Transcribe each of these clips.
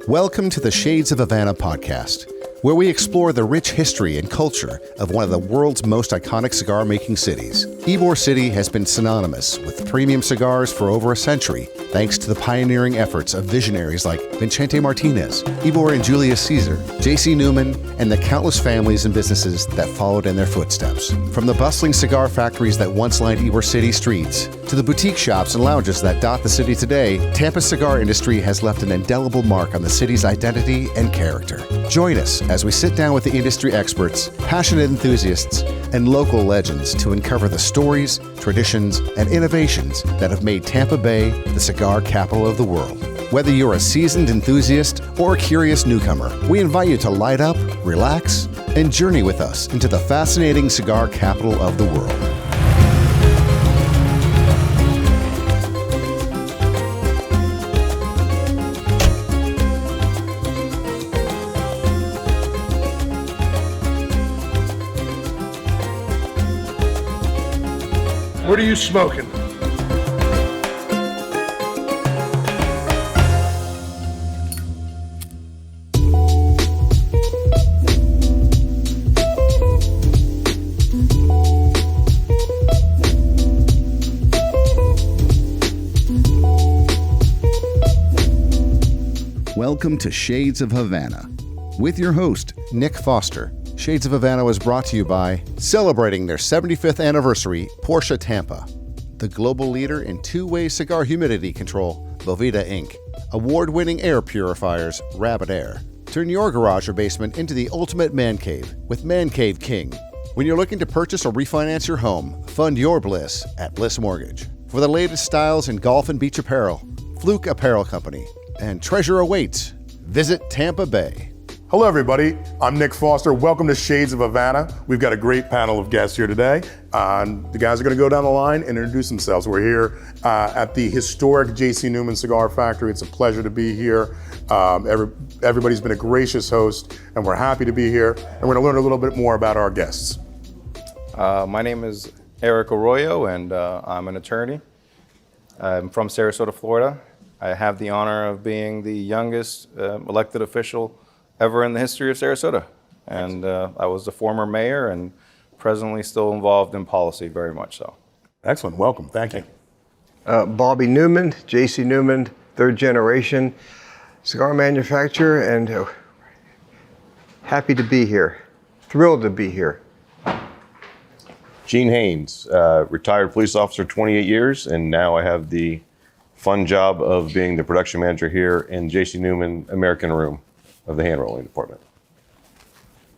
Welcome to the Shades of Havana podcast, where we explore the rich history and culture of one of the world's most iconic cigar-making cities. Ybor City has been synonymous with premium cigars for over a century, thanks to the pioneering efforts of visionaries like Vicente Martinez, Ybor and Julius Caesar, J.C. Newman, and the countless families and businesses that followed in their footsteps. From the bustling cigar factories that once lined Ybor City streets, to the boutique shops and lounges that dot the city today, Tampa's cigar industry has left an indelible mark on the city's identity and character. Join us as we sit down with the industry experts, passionate enthusiasts, and local legends to uncover the stories, traditions, and innovations that have made Tampa Bay the cigar capital of the world. Whether you're a seasoned enthusiast or a curious newcomer, we invite you to light up, relax, and journey with us into the fascinating cigar capital of the world. What are you smoking? Welcome to Shades of Havana, with your host, Nick Foster. Shades of Havana was brought to you by celebrating their 75th anniversary, Porsche Tampa, the global leader in two-way cigar humidity control, Boveda Inc., award-winning air purifiers, Rabbit Air. Turn your garage or basement into the ultimate man cave with Man Cave King. When you're looking to purchase or refinance your home, fund your bliss at Bliss Mortgage. For the latest styles in golf and beach apparel, Fluke Apparel Company. And treasure awaits. Visit Tampa Bay. Hello, everybody. I'm Nick Foster. Welcome to Shades of Havana. We've got a great panel of guests here today. The guys are going to go down the line and introduce themselves. We're here at the historic J.C. Newman Cigar Factory. It's a pleasure to be here. Everybody's been a gracious host, and we're happy to be here. And we're going to learn a little bit more about our guests. My name is Erik Arroyo, and I'm an attorney. I'm from Sarastoa, Florida. I have the honor of being the youngest elected official ever in the history of Sarasota. And I was the former mayor and presently still involved in policy, very much so. Excellent. Welcome. Thank you. Bobby Newman, J.C. Newman, third generation cigar manufacturer, and happy to be here. Thrilled to be here. Gene Haines, retired police officer, 28 years, and now I have the fun job of being the production manager here in J.C. Newman American Room of the hand rolling department.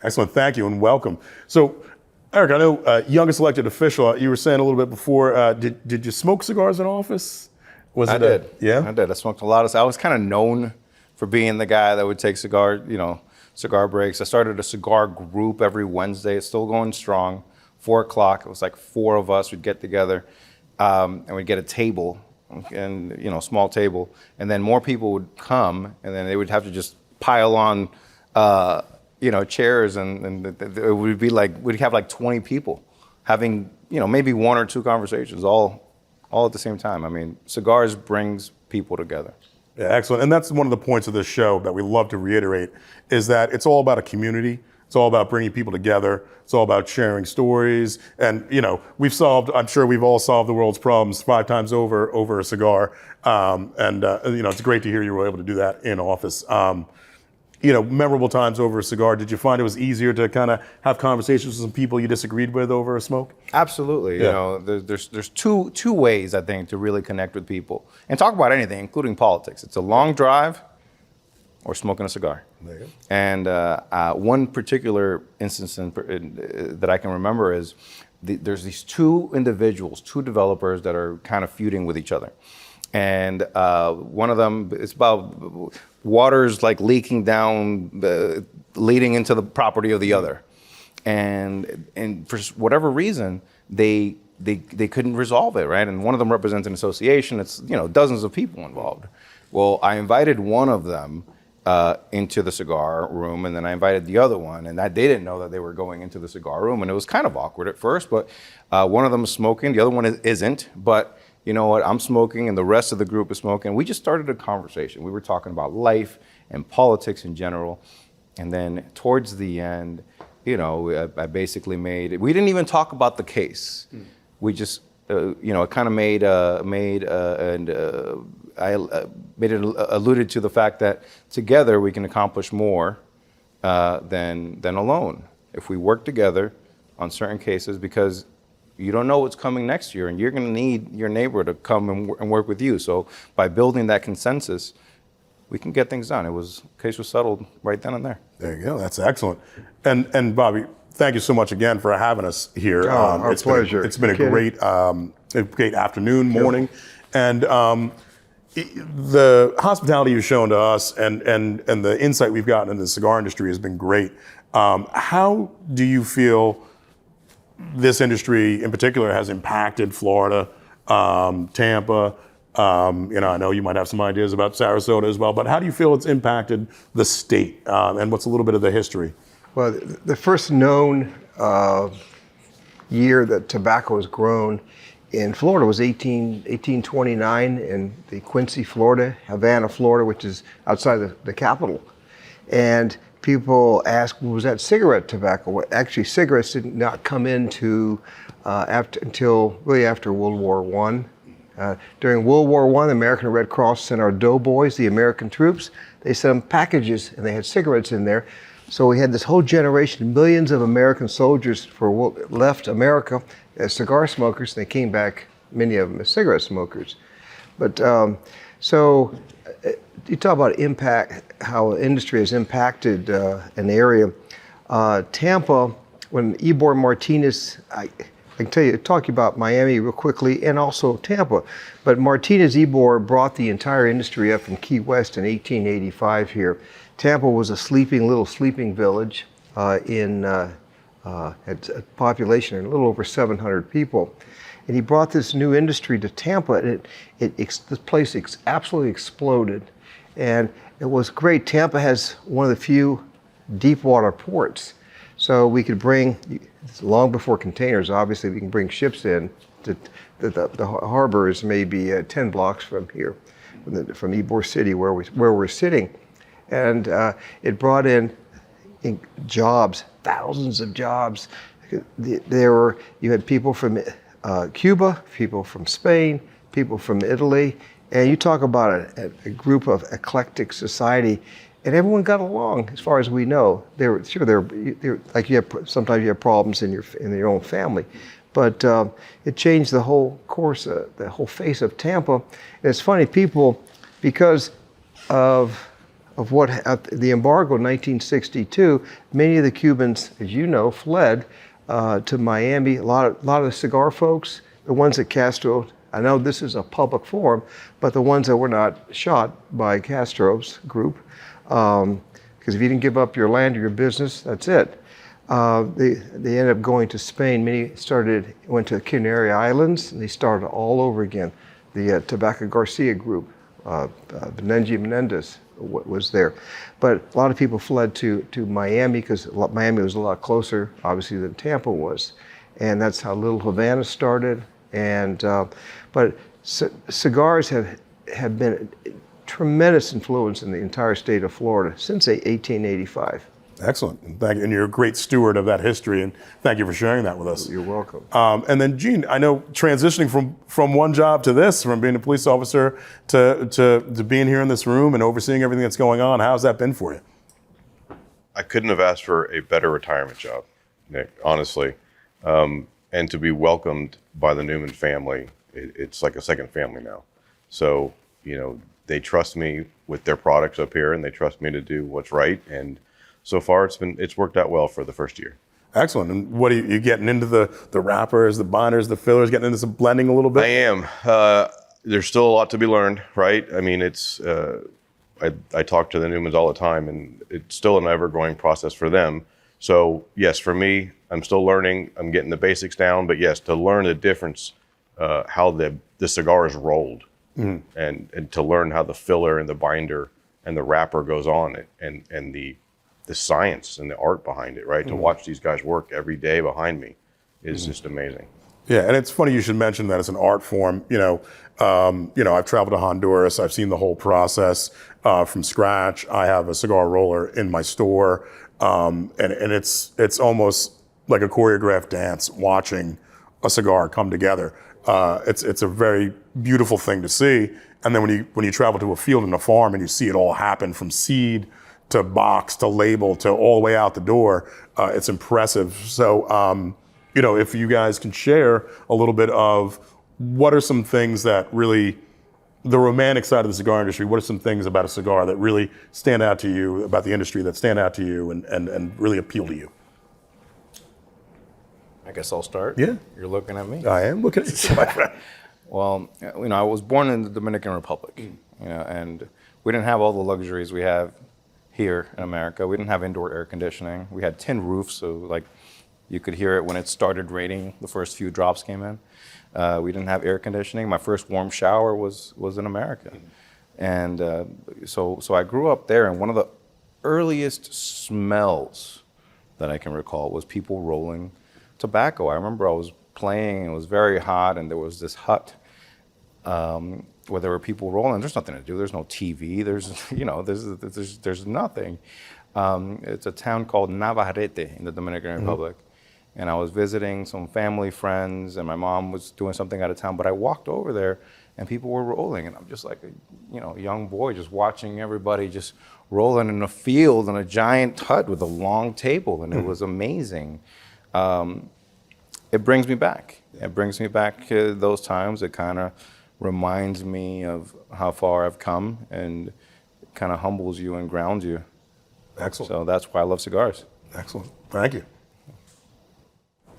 Excellent, thank you and welcome. So, Erik, I know youngest elected official, you were saying a little bit before, did you smoke cigars in office? I did. Yeah? I did. I smoked a lot I was kind of known for being the guy that would take cigar breaks. I started a cigar group every Wednesday. It's still going strong. 4 o'clock, it was like 4 of us would get together and we'd get a table and, small table. And then more people would come and then they would have to just pile on, chairs, and it would be like, we'd have like 20 people having, maybe 1 or 2 conversations all at the same time. I mean, cigars brings people together. Yeah, excellent. And that's one of the points of this show that we love to reiterate, is that it's all about a community. It's all about bringing people together. It's all about sharing stories. And, I'm sure we've all solved the world's problems 5 times over a cigar. It's great to hear you were able to do that in office. Memorable times over a cigar. Did you find it was easier to kind of have conversations with some people you disagreed with over a smoke? Absolutely. Yeah. There's two ways, I think, to really connect with people and talk about anything, including politics. It's a long drive or smoking a cigar. There you go. And one particular instance that I can remember is there's these 2 individuals, 2 developers that are kind of feuding with each other. And one of them, it's about water's like leaking down, leading into the property of the other. And for whatever reason, they couldn't resolve it, right? And one of them represents an association. It's, dozens of people involved. Well, I invited one of them into the cigar room, and then I invited the other one, and they didn't know that they were going into the cigar room, and it was kind of awkward at first, but one of them is smoking, the other one isn't, but you know what, I'm smoking and the rest of the group is smoking. We just started a conversation. We were talking about life and politics in general. And then towards the end, I basically we didn't even talk about the case. We just, it kind of alluded to the fact that together we can accomplish more than alone if we work together on certain cases, because you don't know what's coming next year, and you're going to need your neighbor to come and work with you. So by building that consensus, we can get things done. Case was settled right then and there. There you go. That's excellent. And Bobby, thank you so much again for having us here. Our pleasure. It's been a great afternoon, morning, and the hospitality you've shown to us and the insight we've gotten into the cigar industry has been great. How do you feel this industry in particular has impacted Florida, Tampa? I know you might have some ideas about Sarasota as well, but how do you feel it's impacted the state, and what's a little bit of the history? Well, the first known year that tobacco was grown in Florida was 1829 in the Quincy, Florida, Havana, Florida, which is outside the capital. And people ask, was that cigarette tobacco? Well, actually, cigarettes did not come into until really after World War I. During World War I, the American Red Cross sent our doughboys, the American troops. They sent them packages, and they had cigarettes in there. So we had this whole generation, millions of American soldiers left America as cigar smokers, and they came back, many of them as cigarette smokers. But so you talk about impact, how industry has impacted an area. Tampa, when Ybor Martinez, I can talk about Miami real quickly and also Tampa, but Martinez Ybor brought the entire industry up from Key West in 1885 here. Tampa was a little sleeping village had a population of a little over 700 people. And he brought this new industry to Tampa, and this place absolutely exploded. And it was great. Tampa has one of the few deep water ports. So we could bring, long before containers, obviously, we can bring ships in. The harbor is maybe 10 blocks from here, from Ybor City, where we're sitting. And it brought in jobs, thousands of jobs. You had people from Cuba, people from Spain, people from Italy, and you talk about a group of eclectic society, and everyone got along as far as we know. Sometimes you have problems in your own family, but it changed the whole course, the whole face of Tampa. And it's funny, people, because of what the embargo in 1962, many of the Cubans, as you know, fled to Miami. A lot of the cigar folks, the ones at Castro, I know this is a public forum, but the ones that were not shot by Castro's group, because if you didn't give up your land or your business, that's it. They ended up going to Spain. Many went to the Canary Islands, and they started all over again. The Tobacco Garcia group, Benenji Menendez was there. But a lot of people fled to Miami because Miami was a lot closer, obviously, than Tampa was. And that's how Little Havana started. And but cigars have been a tremendous influence in the entire state of Florida since 1885. Excellent. And thank you. And you're a great steward of that history, and thank you for sharing that with us. You're welcome. And then, Gene, I know transitioning from one job to this, from being a police officer to being here in this room and overseeing everything that's going on, how's that been for you? I couldn't have asked for a better retirement job, Nick, honestly. And to be welcomed by the Newman family, it's like a second family now. So, they trust me with their products up here, and they trust me to do what's right. And so far, it's worked out well for the first year. Excellent. And what are you getting into the wrappers, the binders, the fillers, getting into some blending a little bit? I am. There's still a lot to be learned, right? I mean, I talk to the Newmans all the time, and it's still an ever-growing process for them. So yes, for me, I'm still learning. I'm getting the basics down, but yes, to learn the difference, how the cigar is rolled, and to learn how the filler and the binder and the wrapper goes on it, and the science and the art behind it, right? To watch these guys work every day behind me is just amazing. Yeah, and it's funny you should mention that as an art form. I've traveled to Honduras. I've seen the whole process from scratch. I have a cigar roller in my store, and it's almost like a choreographed dance watching a cigar come together. It's a very beautiful thing to see. And then when you travel to a field and a farm and you see it all happen from seed to box to label to all the way out the door, it's impressive. So, if you guys can share a little bit of what are some things that really, the romantic side of the cigar industry, what are some things about a cigar that really stand out to you, about the industry that stand out to you and really appeal to you? I guess I'll start. Yeah. You're looking at me. I am looking at you, my friend. Well, I was born in the Dominican Republic, and we didn't have all the luxuries we have here in America. We didn't have indoor air conditioning. We had tin roofs, so you could hear it when it started raining. The first few drops came in. We didn't have air conditioning. My first warm shower was in America, and so I grew up there. And one of the earliest smells that I can recall was people rolling tobacco. I remember I was playing, it was very hot, and there was this hut where there were people rolling. There's nothing to do. There's no TV. There's nothing. It's a town called Navarrete in the Dominican Republic. And I was visiting some family friends, and my mom was doing something out of town, but I walked over there and people were rolling, and I'm just like a young boy just watching everybody just rolling in a field in a giant hut with a long table, and it was amazing. It brings me back. It brings me back to those times. It kind of reminds me of how far I've come, and it kind of humbles you and grounds you. Excellent. So that's why I love cigars. Excellent. Thank you.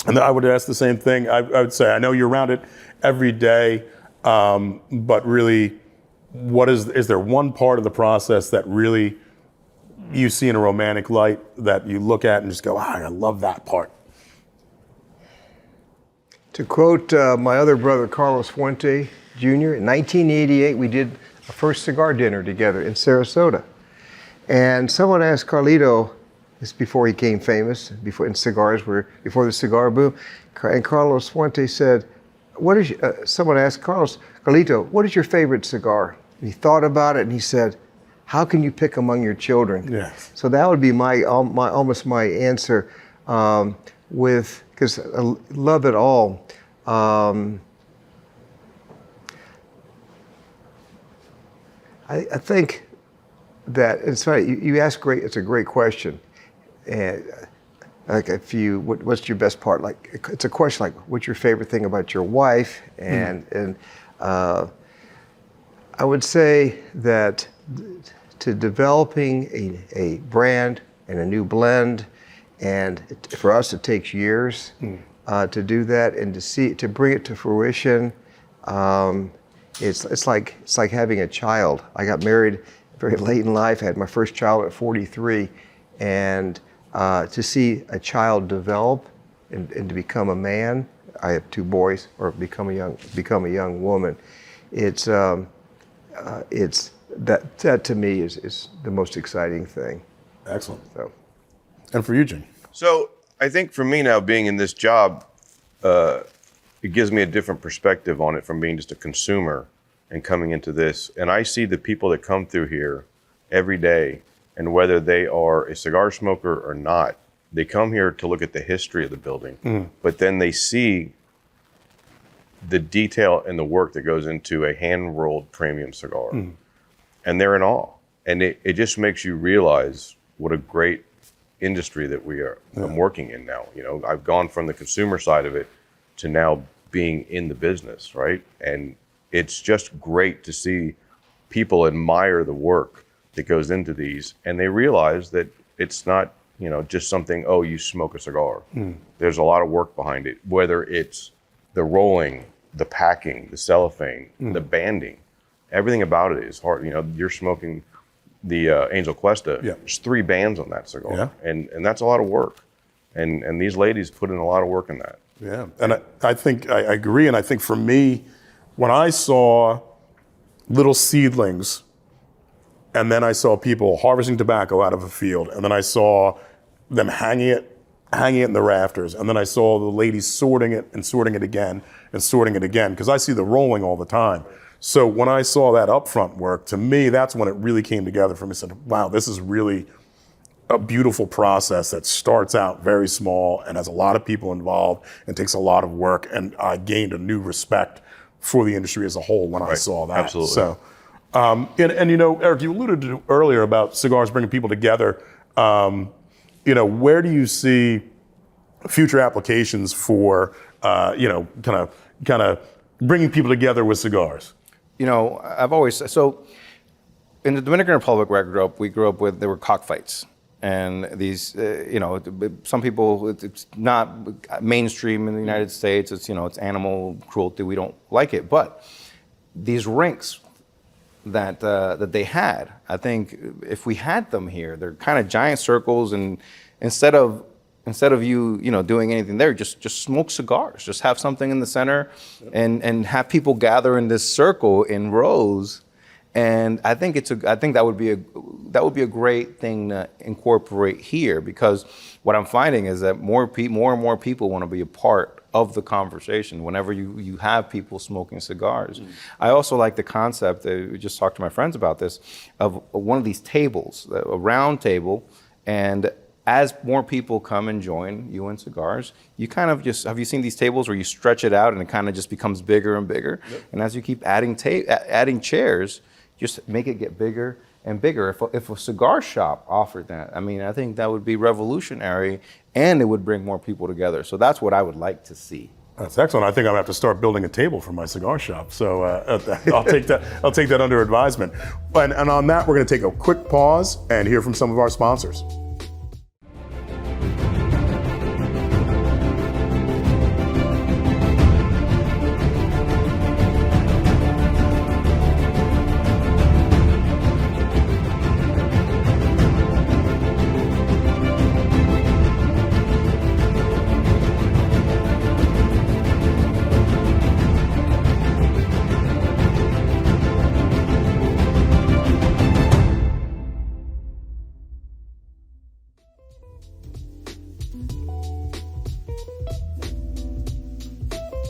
And I would ask the same thing. I would say, I know you're around it every day, but really, is there one part of the process that really you see in a romantic light that you look at and just go, I love that part? To quote my other brother, Carlos Fuente Jr., in 1988, we did a first cigar dinner together in Sarasota. And someone asked Carlito, this is before he became famous, before the cigar boom, and Carlos Fuente said, someone asked Carlito, what is your favorite cigar? And he thought about it and he said, how can you pick among your children? Yes. So that would be almost my answer, because I love it all. I think that it's funny. You ask great. It's a great question, and what's your best part? Like, it's a question like, what's your favorite thing about your wife? And I would say that to developing a brand and a new blend, and for us it takes years to do that, and to bring it to fruition. It's like having a child. I got married very late in life. I had my first child at 43, and to see a child develop and to become a man. I have 2 boys, or become a young woman. It's that to me is the most exciting thing. Excellent. So, and for you, Jim? So I think for me now, being in this job, it gives me a different perspective on it from being just a consumer and coming into this. And I see the people that come through here every day, and whether they are a cigar smoker or not, they come here to look at the history of the building, but then they see the detail and the work that goes into a hand-rolled premium cigar. And they're in awe. And it just makes you realize what a great industry that I'm working in now. I've gone from the consumer side of it to now being in the business, right? And it's just great to see people admire the work that goes into these, and they realize that it's not, just something, you smoke a cigar. There's a lot of work behind it, whether it's the rolling, the packing, the cellophane, the banding. Everything about it is hard. You're smoking the Angel Cuesta. Yeah. There's 3 bands on that cigar, Yeah. and that's a lot of work. And these ladies put in a lot of work in that. Yeah, and I think I agree. And I think for me, when I saw little seedlings, and then I saw people harvesting tobacco out of a field, and then I saw them hanging it hanging it in the rafters, and then I saw the ladies sorting it and sorting it again and sorting it again, because I see the rolling all the time. So when I saw that upfront work, to me, that's when it really came together for me. I said, wow, this is really a beautiful process that starts out very small and has a lot of people involved and takes a lot of work. And I gained a new respect for the industry as a whole when I saw that. Absolutely. So, and you know, Erik, you alluded to earlier about cigars bringing people together. You know, where do you see future applications for, you know, kind of bringing people together with cigars? You know, I've always, so in the Dominican Republic where we grew up with, there were cockfights. And these, you know, some people, it's not mainstream in the United States. It's, you know, it's animal cruelty. We don't like it. But these rinks that they had, I think if we had them here, they're kind of giant circles. And instead of you know, doing anything there, just smoke cigars. Just have something in the center, and have people gather in this circle in rows. And I think that would be a great thing to incorporate here, because what I'm finding is that more and more people want to be a part of the conversation whenever you have people smoking cigars. I also like the concept, we just talked to my friends about this, of one of these tables, a round table, and as more people come and join you in cigars, you kind of just, have you seen these tables where you stretch it out and it kind of just becomes bigger and bigger? Yep. And as you keep adding chairs, just make it get bigger and bigger. If a cigar shop offered that, I mean, I think that would be revolutionary, and it would bring more people together. So that's what I would like to see. That's excellent. I think I'm gonna have to start building a table for my cigar shop. So I'll take that. I'll take that under advisement. And on that, we're gonna take a quick pause and hear from some of our sponsors.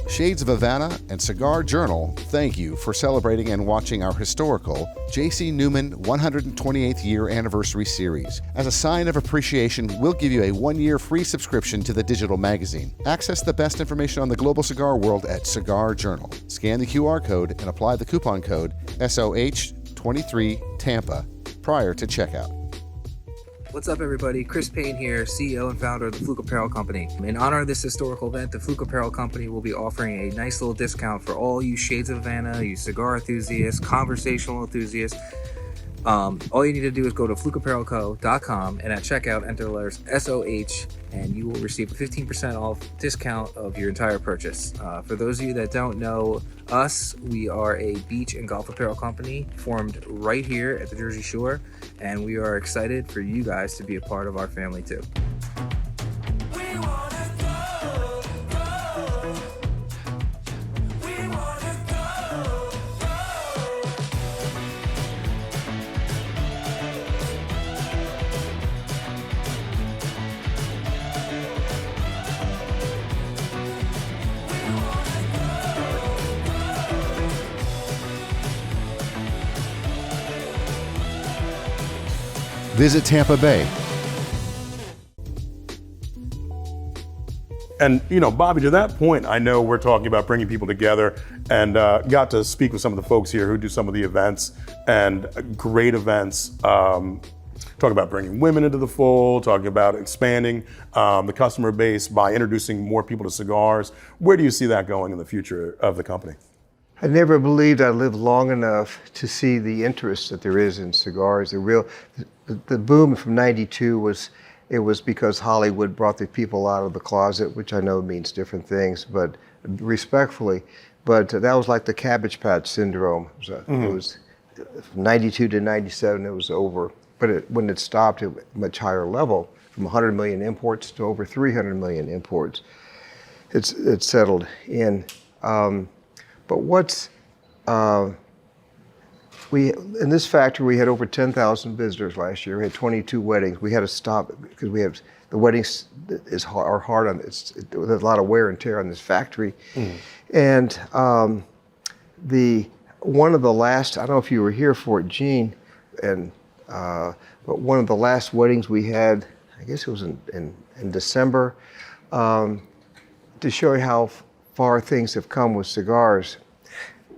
Shades of Havana and Cigar Journal thank you for celebrating and watching our historical J.C. Newman 128th year anniversary series. As a sign of appreciation, we'll give you a 1-year free subscription to the digital magazine. Access the best information on the global cigar world at Cigar Journal. Scan the QR code and apply the coupon code SOH23TAMPA prior to checkout. What's up, everybody? Chris Payne here, CEO and founder of the Fluke Apparel Company. In honor of this historical event, the Fluke Apparel Company will be offering a nice little discount for all you Shades of Havana, you cigar enthusiasts, conversational enthusiasts. All you need to do is go to flukeapparelco.com and at checkout enter the letters SOH, and you will receive a 15% off discount of your entire purchase. For those of you that don't know us, we are a beach and golf apparel company formed right here at the Jersey Shore, and we are excited for you guys to be a part of our family too. Visit Tampa Bay. And, you know, Bobby, to that point, I know we're talking about bringing people together, and got to speak with some of the folks here who do some of the events, and great events. Talk about bringing women into the fold, talking about expanding the customer base by introducing more people to cigars. Where do you see that going in the future of the company? I never believed I'd live long enough to see the interest that there is in cigars. The boom from '92 was because Hollywood brought the people out of the closet, which I know means different things, but respectfully. But that was like the Cabbage Patch syndrome. It was from '92 to '97, it was over. But when it stopped at a much higher level, from 100 million imports to over 300 million imports, it's settled in. But what's in this factory, we had over 10,000 visitors last year. We had 22 weddings. We had to stop because the weddings are hard on this. There's a lot of wear and tear on this factory. And one of the last, I don't know if you were here for it, Gene, but one of the last weddings we had, I guess it was in December, to show you how far things have come with cigars.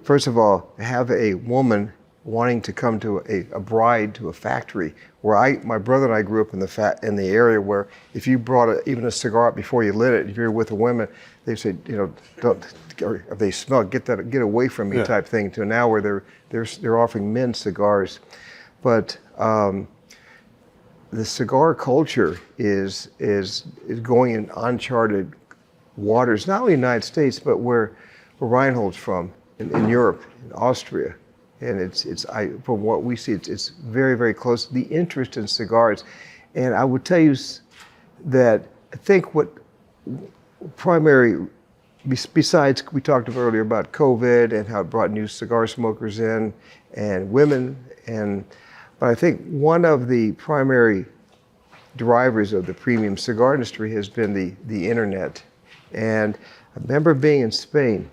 First of all, to have a woman wanting to come to a bride to a factory where my brother and I grew up in the area where if you brought even a cigar up before you lit it, if you're with a woman, they say, don't, or if they smell, get away from me type thing, to now where they're offering men cigars. But the cigar culture is going in uncharted waters, not only in the United States, but where Reinhold's from, in Europe, in Austria. And from what we see, it's very, very close. The interest in cigars. And I would tell you that I think what primary, besides we talked earlier about COVID and how it brought new cigar smokers in and women, but I think one of the primary drivers of the premium cigar industry has been the internet. And I remember being in Spain,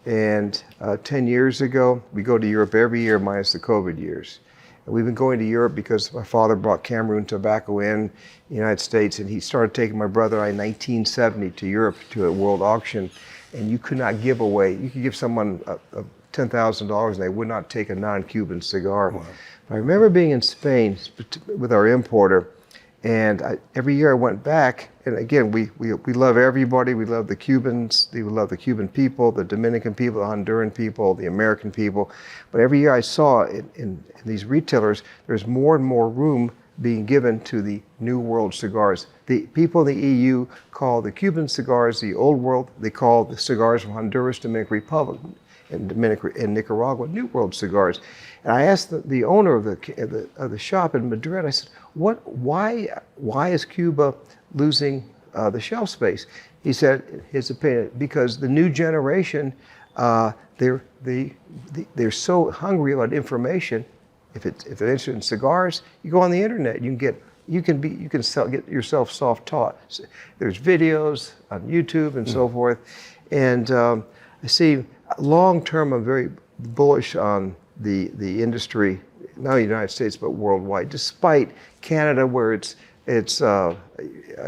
and 10 years ago, we go to Europe every year minus the COVID years. And we've been going to Europe because my father brought Cameroon tobacco in the United States, and he started taking my brother and I in 1970 to Europe to a world auction. And you could not give away, you could give someone $10,000 and they would not take a non-Cuban cigar. Wow. I remember being in Spain with our importer, and every year I went back, and again, we love everybody. We love the Cubans, we love the Cuban people, the Dominican people, the Honduran people, the American people. But every year I saw in these retailers, there's more and more room being given to the New World cigars. The people in the EU call the Cuban cigars the Old World. They call the cigars from Honduras, Dominican Republic, and Nicaragua New World cigars. And I asked the owner of the shop in Madrid, I said, why is Cuba losing the shelf space? He said, his opinion, because the new generation, they're so hungry about information. If they're interested in cigars, you go on the internet. You can get yourself self-taught. So there's videos on YouTube and so forth. And I see long term, I'm very bullish on the industry, not only in the United States but worldwide. Despite Canada, where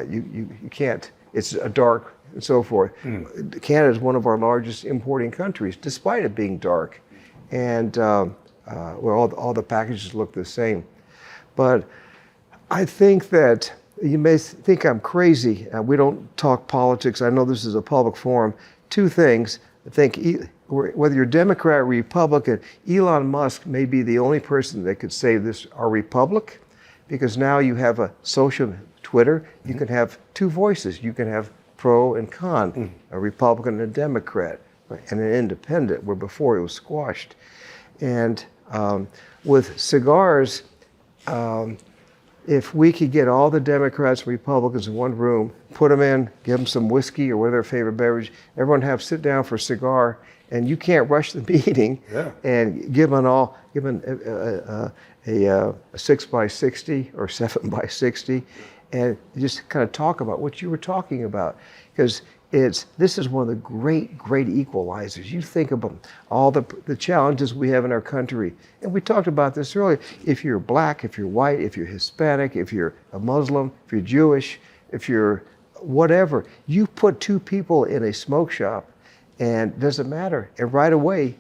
you can't, it's a dark and so forth. Canada is one of our largest importing countries, despite it being dark, and where all the packages look the same. But I think that you may think I'm crazy. We don't talk politics. I know this is a public forum. Two things. I think whether you're Democrat or Republican, Elon Musk may be the only person that could save our republic, because now you have a social Twitter. You can have two voices. You can have pro and con, a Republican and a Democrat, and an independent, where before it was squashed. And with cigars, if we could get all the Democrats and Republicans in one room, put them in, give them some whiskey or whatever their favorite beverage, everyone sit down for a cigar, and you can't rush the meeting, and give them a 6x60 or 7x60, and just kind of talk about what you were talking about, because this is one of the great equalizers. You think about all the challenges we have in our country, and we talked about this earlier. If you're black, if you're white, if you're Hispanic, if you're a Muslim, if you're Jewish, if you're whatever, you put two people in a smoke shop, and it doesn't matter. And right away,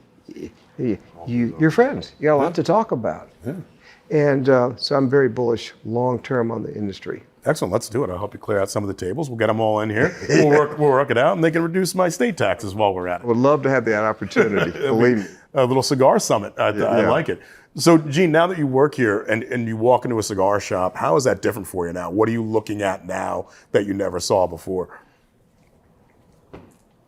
you're friends. You got a lot to talk about. Yeah. And so I'm very bullish long term on the industry. Excellent. Let's do it. I'll help you clear out some of the tables. We'll get them all in here. We'll work it out, and they can reduce my state taxes while we're at it. I would love to have that opportunity. Believe me. A little cigar summit. I like it. So, Gene, now that you work here and you walk into a cigar shop, how is that different for you now? What are you looking at now that you never saw before?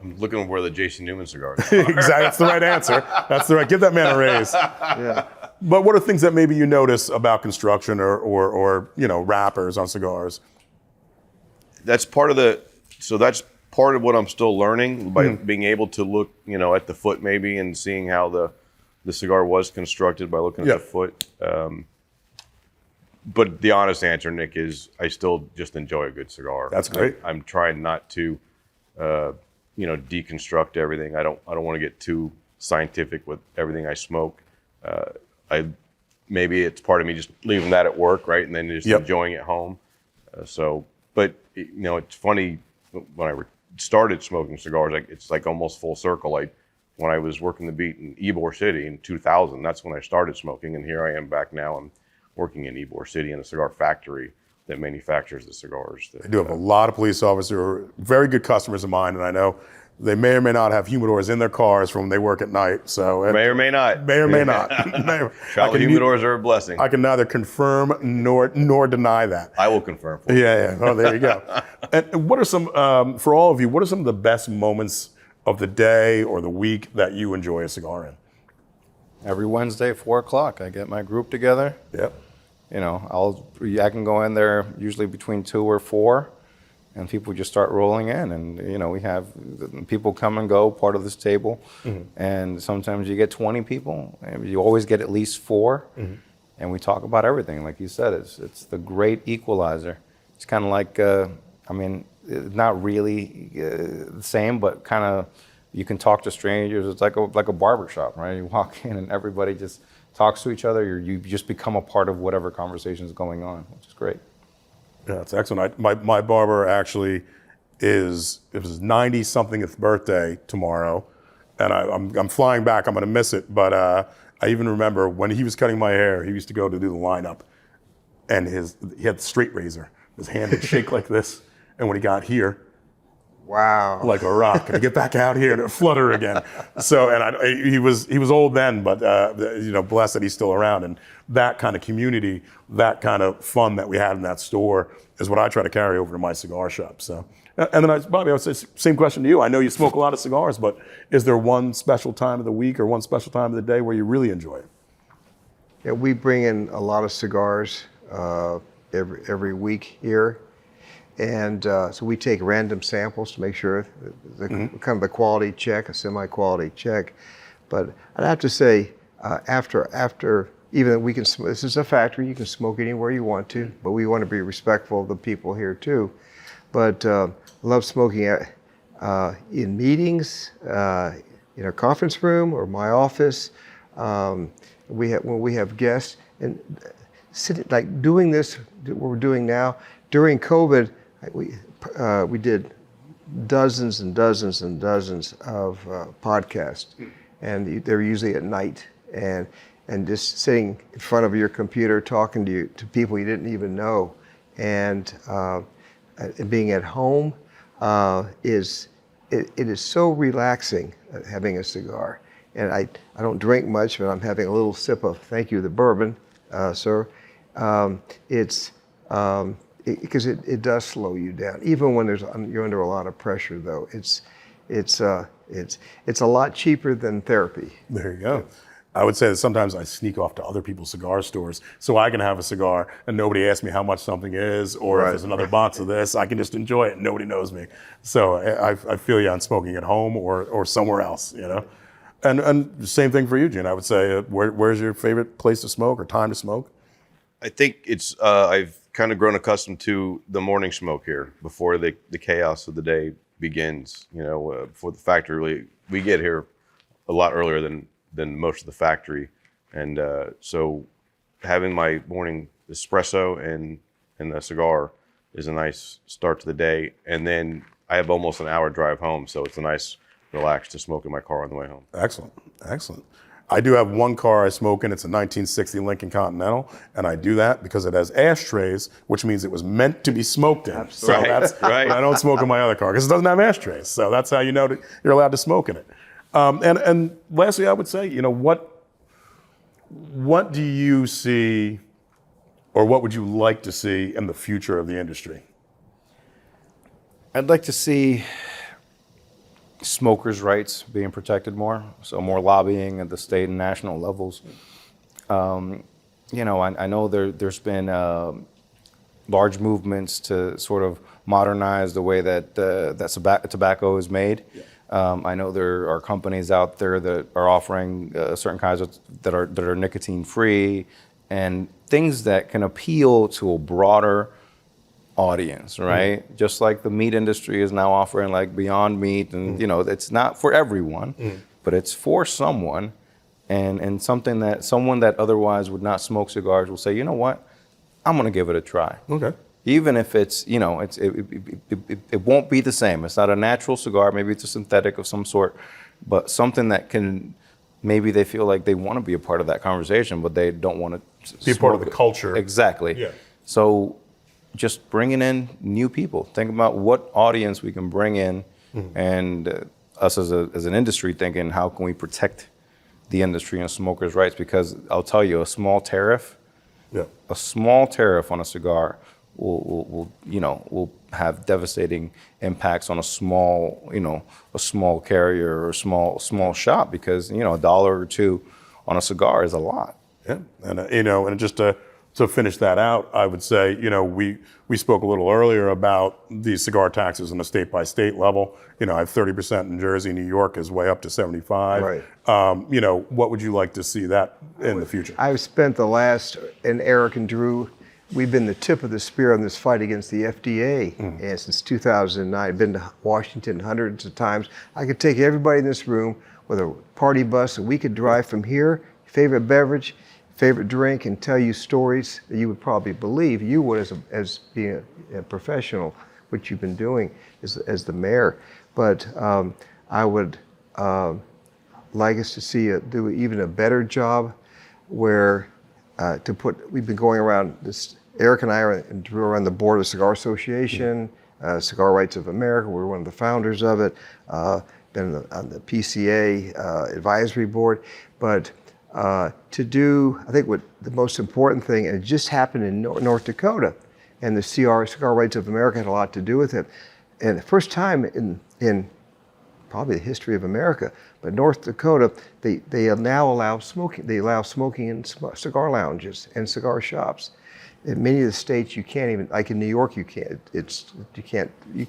I'm looking at where the J.C. Newman cigars are. Exactly. That's the right answer. That's the right. Give that man a raise. Yeah. But what are things that maybe you notice about construction or wrappers on cigars? That's part of that's part of what I'm still learning by being able to look, at the foot maybe and seeing how the The cigar was constructed by looking at Yeah. the foot. But the honest answer, Nick, is I still just enjoy a good cigar. That's great. I'm trying not to, deconstruct everything. I don't want to get too scientific with everything I smoke. Maybe it's part of me just leaving that at work, right, and then just Yep. enjoying it home. But it's funny when I started smoking cigars. It's like almost full circle. Like when I was working the beat in Ybor City in 2000, that's when I started smoking, and here I am back now. I'm working in Ybor City in a cigar factory that manufactures the cigars. I do have a lot of police officers who are very good customers of mine, and I know they may or may not have humidors in their cars from when they work at night. So May or may not. May or may not. Travel humidors are a blessing. I can neither confirm nor deny that. I will confirm for you. Yeah. Oh, there you go. And what are some, for all of you, what are some of the best moments of the day or the week that you enjoy a cigar in? Every Wednesday, 4 o'clock, I get my group together. Yep. I can go in there usually between 2 or 4, and people just start rolling in. And, we have people come and go, part of this table. Mm-hmm. And sometimes you get 20 people, and you always get at least 4. Mm-hmm. And we talk about everything. Like you said, it's the great equalizer. It's kind of like, not really the same, but kind of, you can talk to strangers. It's like a barber shop, right? You walk in and everybody just talks to each other. You just become a part of whatever conversation is going on, which is great. Yeah, that's excellent. My barber actually it was his 90-somethingth birthday tomorrow, and I'm flying back. I'm going to miss it, but I even remember when he was cutting my hair, he used to go to do the lineup, and he had the straight razor. His hand would shake like this, and when he got here, Wow. like a rock, and to get back out here and flutter again. So, and he was old then, but blessed that he's still around. And that kind of community, that kind of fun that we had in that store is what I try to carry over to my cigar shop. So, and then Bobby, I would say same question to you. I know you smoke a lot of cigars, but is there one special time of the week or one special time of the day where you really enjoy it? Yeah, we bring in a lot of cigars every week here. And so we take random samples to make sure kind of a quality check, a semi-quality check. But I'd have to say, after even we can, this is a factory, you can smoke anywhere you want to, but we want to be respectful of the people here too. But love smoking in meetings, in a conference room or my office. When we have guests and like doing this, what we're doing now during COVID. We did dozens and dozens and dozens of podcasts, and they're usually at night, and just sitting in front of your computer talking to people you didn't even know, and being at home it is so relaxing having a cigar. And I don't drink much, but I'm having a little sip of, thank you, the bourbon, sir. Because it does slow you down, even when you're under a lot of pressure. Though it's a lot cheaper than therapy. There you go. I would say that sometimes I sneak off to other people's cigar stores so I can have a cigar and nobody asks me how much something is, or if there's another box of this, I can just enjoy it and nobody knows me. So I feel you on smoking at home or somewhere else, And same thing for you, Gene. I would say, where's your favorite place to smoke or time to smoke? I think it's I've kind of grown accustomed to the morning smoke here before the chaos of the day begins. Before the factory, we get here a lot earlier than most of the factory, and so having my morning espresso and a cigar is a nice start to the day. And then I have almost an hour drive home, so it's a nice relax to smoke in my car on the way home. Excellent. I do have one car I smoke in. It's a 1960 Lincoln Continental, and I do that because it has ashtrays, which means it was meant to be smoked in. Absolutely. So that's right. I don't smoke in my other car because it doesn't have ashtrays. So that's how you know that you're allowed to smoke in it. And lastly, I would say, what do you see, or what would you like to see in the future of the industry? I'd like to see smokers' rights being protected more, so more lobbying at the state and national levels. I know there's been large movements to sort of modernize the way that tobacco is made. I know there are companies out there that are offering certain kinds that are nicotine free, and things that can appeal to a broader audience, right? Just like the meat industry is now offering like Beyond Meat, and it's not for everyone, but it's for someone, and something that someone that otherwise would not smoke cigars will say, you know what, I'm gonna give it a try. Okay. Even if it won't be the same. It's not a natural cigar. Maybe it's a synthetic of some sort, but something that can, maybe they feel like they want to be a part of that conversation, but they don't want to Be part of the culture. Exactly. Yeah. So just bringing in new people. Think about what audience we can bring in, and us as an industry thinking, how can we protect the industry and smokers' rights? Because I'll tell you, a small tariff on a cigar will have devastating impacts on a small carrier or a small shop, because $1 or $2 on a cigar is a lot. Yeah, and and just to finish that out, I would say, we spoke a little earlier about the cigar taxes on a state by state level. I have 30% in Jersey. New York is way up to 75. Right. What would you like to see that in the future? I've spent and Erik and Drew, we've been the tip of the spear on this fight against the FDA, and since 2009. I've been to Washington hundreds of times. I could take everybody in this room with a party bus, and we could drive from here, favorite beverage, favorite drink, and tell you stories that you would probably believe. You would, as being a professional, which you've been doing as the mayor. But I would like us to do even a better job where we've been going around this. Erik and I and Drew are on the board of the Cigar Association, Cigar Rights of America. We're one of the founders of it. Been on the PCA advisory board. But I think what the most important thing, and it just happened in North Dakota, and the Cigar Rights of America had a lot to do with it. And the first time in probably the history of America, but North Dakota, they now allow smoking. They allow smoking in cigar lounges and cigar shops. In many of the states, you can't even, like in New York, you can't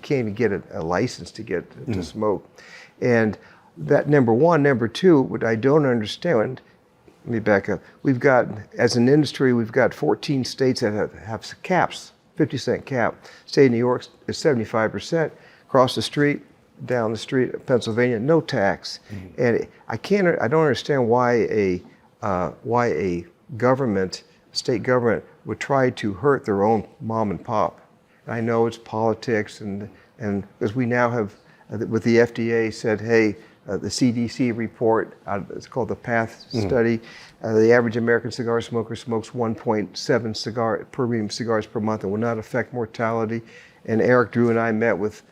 even get a license to smoke. And that, number one. Number two, what I don't understand, let me back up. As an industry, we've got 14 states that have caps, 50-cent cap. State of New York is 75%. Across the street, down the street, Pennsylvania, no tax. And I don't understand why a state government would try to hurt their own mom and pop. I know it's politics, and because we now have, with the FDA said, hey, the CDC report, it's called the PATH study, the average American cigar smoker smokes 1.7 premium cigars per month and will not affect mortality. And Erik, Drew, and I met with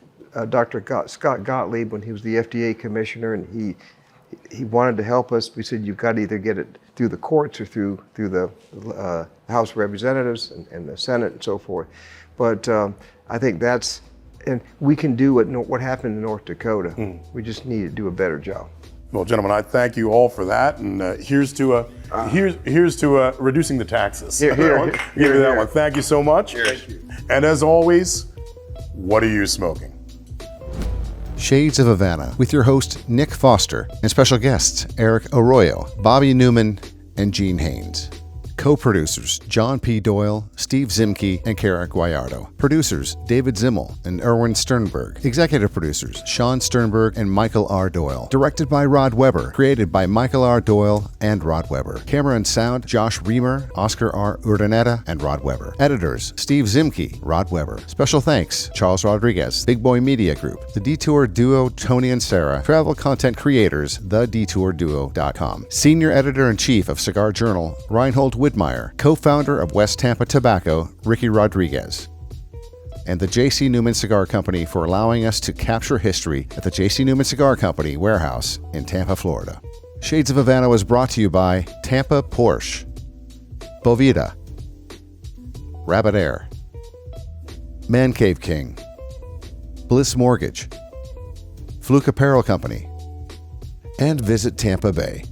Dr. Scott Gottlieb when he was the FDA commissioner, and he wanted to help us. We said, you've got to either get it through the courts or through the House of Representatives and the Senate and so forth. But I think and we can do what happened in North Dakota. We just need to do a better job. Well, gentlemen, I thank you all for that, and here's to reducing the taxes. Here, Give you that one. Thank you so much. Cheers. And as always, what are you smoking? Shades of Havana with your host, Nick Foster, and special guests, Erik Arroyo, Bobby Newman, and Gene Haines. Co-producers, John P. Doyle, Steve Zimke, and Kara Guayardo. Producers, David Zimmel and Erwin Sternberg. Executive producers, Sean Sternberg and Michael R. Doyle. Directed by Rod Weber. Created by Michael R. Doyle and Rod Weber. Camera and sound, Josh Reamer, Oscar R. Urdaneta, and Rod Weber. Editors, Steve Zimke, Rod Weber. Special thanks, Charles Rodriguez, Big Boy Media Group, The Detour Duo, Tony and Sarah, travel content creators, thedetourduo.com. Senior Editor-in-Chief of Cigar Journal, Reinhold Widmeyer, co-founder of West Tampa Tobacco, Ricky Rodriguez, and the J.C. Newman Cigar Company for allowing us to capture history at the J.C. Newman Cigar Company warehouse in Tampa, Florida. Shades of Havana was brought to you by Tampa Porsche, Bovita, Rabbit Air, Man Cave King, Bliss Mortgage, Fluke Apparel Company, and Visit Tampa Bay.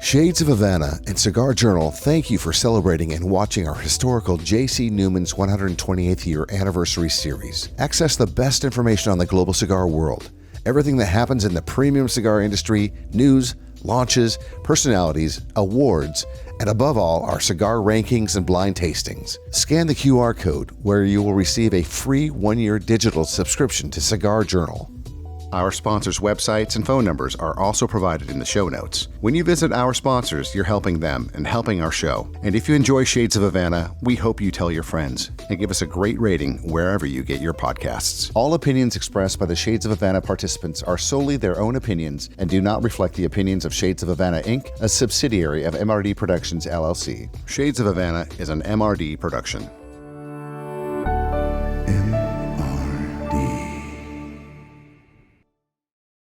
Shades of Havana and Cigar Journal thank you for celebrating and watching our historical J.C. Newman's 128th year anniversary series. Access the best information on the global cigar world Everything that happens in the premium cigar industry, news, launches, personalities, awards, and above all, our cigar rankings and blind tastings. Scan the QR code where you will receive a free 1-year digital subscription to Cigar Journal. Our sponsors' websites and phone numbers are also provided in the show notes. When you visit our sponsors, you're helping them and helping our show. And if you enjoy Shades of Havana, we hope you tell your friends and give us a great rating wherever you get your podcasts. All opinions expressed by the Shades of Havana participants are solely their own opinions and do not reflect the opinions of Shades of Havana Inc., a subsidiary of MRD Productions LLC. Shades of Havana is an MRD production.